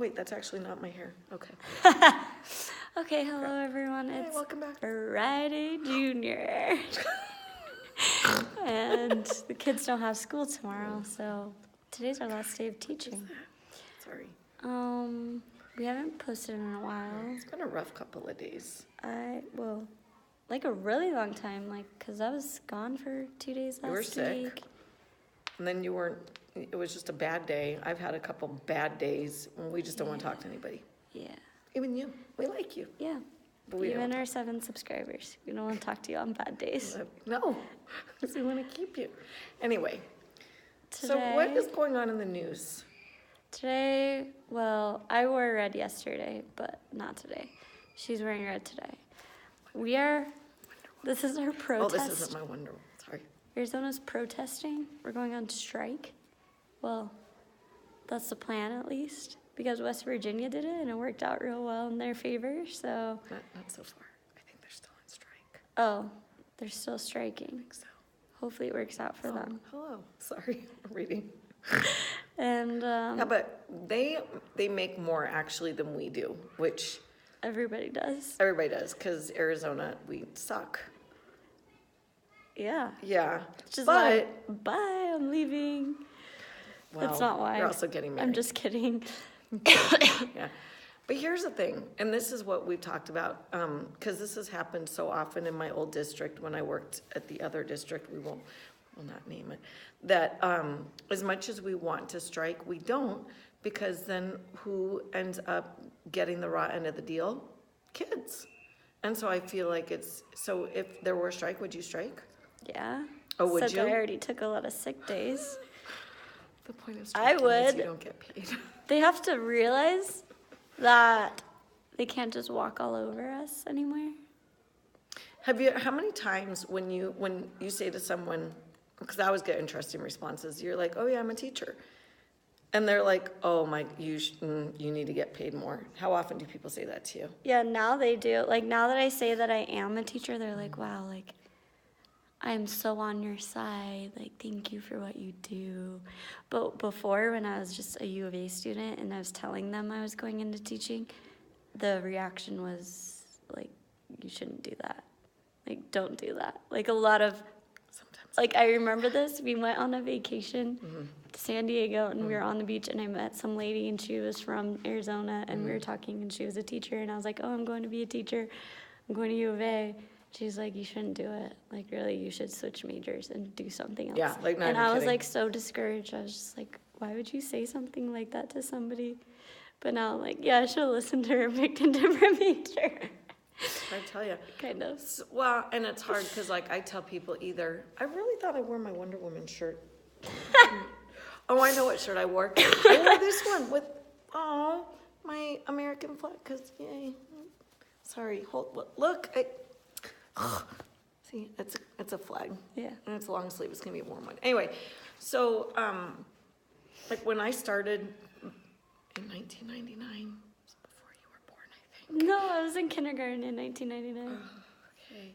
Wait, that's actually not my hair. Okay. Okay, hello everyone. Hey, It's welcome back. Friday Junior. And the kids don't have school tomorrow, so today's our last day of teaching. Sorry. We haven't posted in a while. It's been a rough couple of days. Like a really long time, because I was gone for 2 days last week. You were sick. And then you weren't, it was just a bad day. I've had a couple bad days when we just don't want to talk to anybody. Yeah. Even you. We like you. Yeah. But we Even don't. our 7 subscribers. We don't want to talk to you on bad days. No, because we want to keep you. Anyway, Today, so what is going on in the news? Today, I wore red yesterday, but not today. She's wearing red today. This is our protest. Oh, this isn't my Wonder Woman. Sorry. Arizona's protesting. We're going on strike. Well, that's the plan at least, because West Virginia did it and it worked out real well in their favor, so. Not so far. I think they're still on strike. Oh, they're still striking. I think so. Hopefully it works out for them. Hello. Sorry, I'm reading. And Yeah, but they make more actually than we do, which everybody does. everybody does, because Arizona, we suck. Yeah. Yeah. Just but bye, I'm leaving. well, That's not why. You're also getting married. I'm just kidding. Yeah. But here's the thing, and this is what we've talked about, because this has happened so often in my old district when I worked at the other district, we'll not name it, that as much as we want to strike, we don't, because then who ends up getting the raw end of the deal? Kids. And so I feel like so if there were a strike, would you strike? Yeah. Oh, would Except you? I already took a lot of sick days. The point of I striking is would. you don't get paid. They have to realize that they can't just walk all over us anymore. How many times when you say to someone, because I always get interesting responses, you're like, oh yeah, I'm a teacher. And they're like, oh my, you need to get paid more. How often do people say that to you? Yeah, now they do. Like, now that I say that I am a teacher, they're like, wow, like, I'm so on your side. Like, thank you for what you do. But before, when I was just a U of A student and I was telling them I was going into teaching, the reaction was, like, you shouldn't do that. Like, don't do that. Like, a lot of, Sometimes. like, I remember this. We went on a vacation to San Diego, and we were on the beach, and I met some lady, and she was from Arizona, and we were talking, and she was a teacher, and I was like, oh, I'm going to be a teacher. I'm going to U of A. She's like, you shouldn't do it. Like, really, you should switch majors and do something else. Yeah, like, not and even I was, kidding. like, so discouraged. I was just like, why would you say something like that to somebody? But now I'm like, yeah, I should have listened to her and picked a different major. I tell you. Kind of. Well, and it's hard because, like, I tell people either, I really thought I wore my Wonder Woman shirt. Oh, I know what shirt I wore. I wore this one with, my American flag, because, yay. Sorry, look. See, it's a flag. Yeah. And it's long sleeve, it's gonna be a warm one. Anyway, so, like, when I started in 1999, it was before you were born, I think. No, I was in kindergarten in 1999. Okay.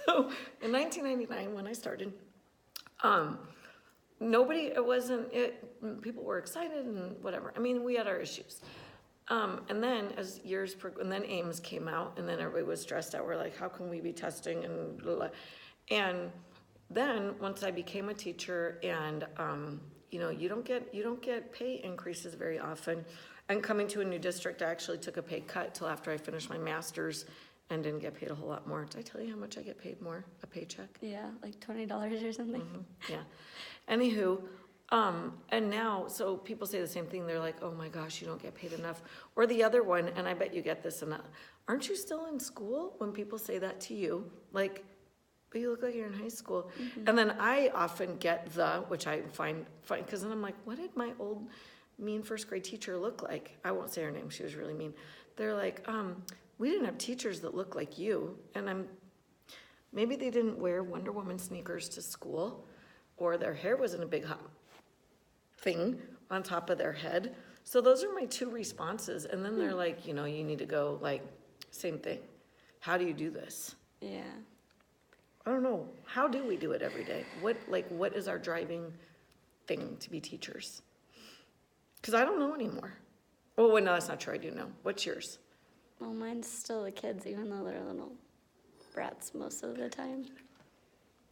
So in 1999, when I started, people were excited and whatever. I mean, we had our issues. And then as years and then Ames came out, and then everybody was stressed out. We're like, how can we be testing and blah, blah. And then once I became a teacher, and you don't get pay increases very often. And coming to a new district, I actually took a pay cut till after I finished my master's and didn't get paid a whole lot more. Did I tell you how much I get paid more, a paycheck? Yeah, like $20 or something. Yeah. Anywho, and now, so people say the same thing. They're like, oh my gosh, you don't get paid enough. Or the other one, and I bet you get this, and aren't you still in school? When people say that to you, like, but you look like you're in high school. And then I often get which I find funny, because then I'm like, what did my old mean first grade teacher look like? I won't say her name, she was really mean. They're like, we didn't have teachers that look like you. And maybe they didn't wear Wonder Woman sneakers to school, or their hair wasn't a big thing on top of their head. So those are my two responses. And then they're like, you need to go, like, same thing. How do you do this? Yeah. I don't know. How do we do it every day? What is our driving thing to be teachers? Because I don't know anymore. Oh, wait, no, that's not true. I do know. What's yours? Well, mine's still the kids, even though they're little brats most of the time.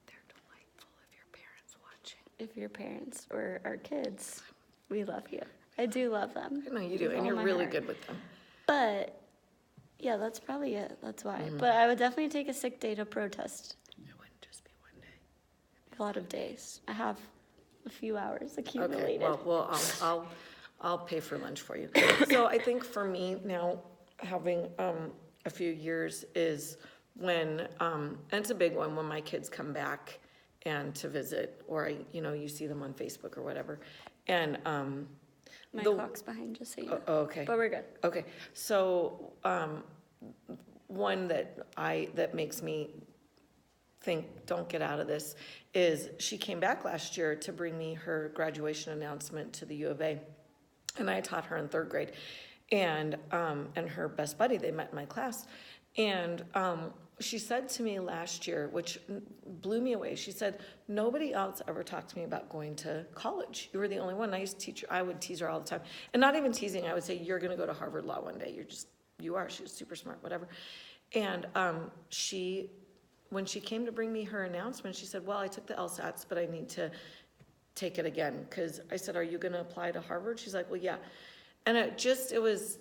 They're delightful if your parents watching. If your parents or our kids, we love you. I do love them. I know you do, with and all you're my really heart. good with them. But, yeah, that's probably it. That's why. Mm-hmm. But I would definitely take a sick day to protest. It wouldn't just be one day. A lot of days. I have a few hours Okay, accumulated. well, I'll pay for lunch for you. So I think for me now, having a few years is when, and it's a big one, when my kids come back and to visit, or you see them on Facebook or whatever. And My the- clock's behind, just so you know. oh, okay. But we're good. Okay, so, one that makes me think, don't get out of this, is she came back last year to bring me her graduation announcement to the U of A. And I taught her in third grade. And her best buddy, they met in my class. And, she said to me last year, which blew me away, she said, nobody else ever talked to me about going to college. You were the only one. I would tease her all the time. And not even teasing, I would say, you're gonna go to Harvard Law one day. You are, she was super smart, whatever. And when she came to bring me her announcement, she said, well, I took the LSATs, but I need to take it again. Cause I said, are you gonna apply to Harvard? She's like, well, yeah. And it was,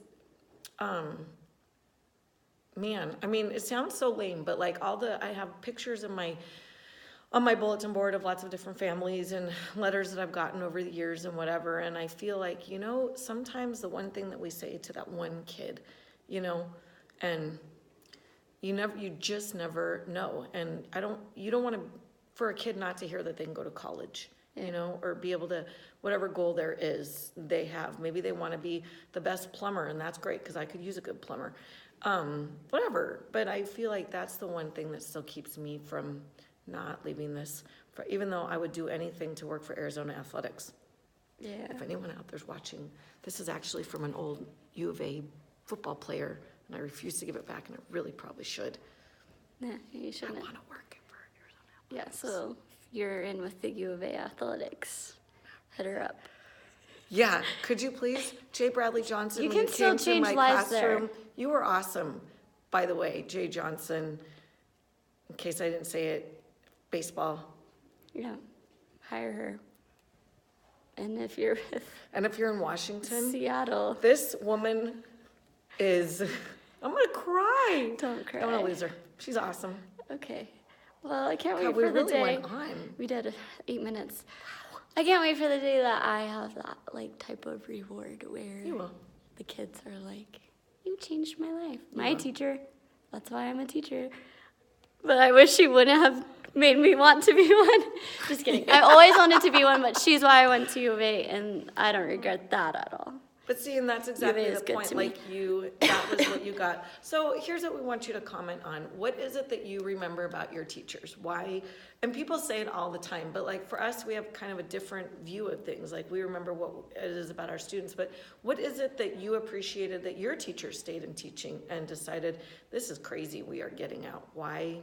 man, I mean, it sounds so lame, but like I have pictures on my bulletin board of lots of different families and letters that I've gotten over the years and whatever. And I feel like, sometimes the one thing that we say to that one kid, and you just never know. And you don't want to, for a kid not to hear that they can go to college, or be able to, whatever goal there is they have. Maybe they want to be the best plumber, and that's great because I could use a good plumber. Whatever. But I feel like that's the one thing that still keeps me from not leaving this, even though I would do anything to work for Arizona Athletics. Yeah. If anyone out there's watching, this is actually from an old U of A football player, and I refuse to give it back, and I really probably should. Nah, you I shouldn't. want to work for Arizona Yeah, Athletics. so if you're in with the U of A athletics, hit her up. Yeah, could you please, Jay Bradley Johnson, You when can you still came to change my lives there. classroom, you were awesome. By the way, Jay Johnson, in case I didn't say it, baseball. Yeah, hire her. And if you're with And if you're in Washington, Seattle, this woman is, I'm gonna cry. don't cry. I'm gonna lose her. She's awesome. Okay. Well, I can't wait God, for we the really day. went on. We did 8 minutes. I can't wait for the day that I have that type of reward where You will. the kids are like, "You changed my life." My teacher. That's why I'm a teacher. But I wish she wouldn't have made me want to be one. Just kidding. I always wanted to be one, but she's why I went to U of A, and I don't regret that at all. But see, and that's exactly is the good point, to me. like that was what you got. So here's what we want you to comment on. What is it that you remember about your teachers? Why? And people say it all the time, but like for us, we have kind of a different view of things. Like we remember what it is about our students, but what is it that you appreciated that your teachers stayed in teaching and decided, this is crazy, we are getting out? Why?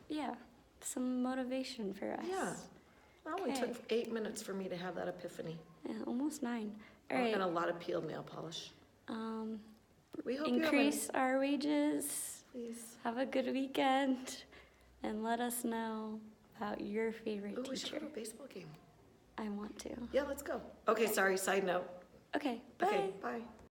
Yeah, some motivation for us. Yeah. Well, it Okay. took 8 minutes for me to have that epiphany. Yeah, almost 9. All right. And a lot of peeled nail polish. We hope Increase our wages. Please. Have a good weekend, and let us know about your favorite Oh, we should teacher. go to a baseball game. I want to. Yeah, let's go. Okay, sorry, side note. Okay. Bye. Okay, bye.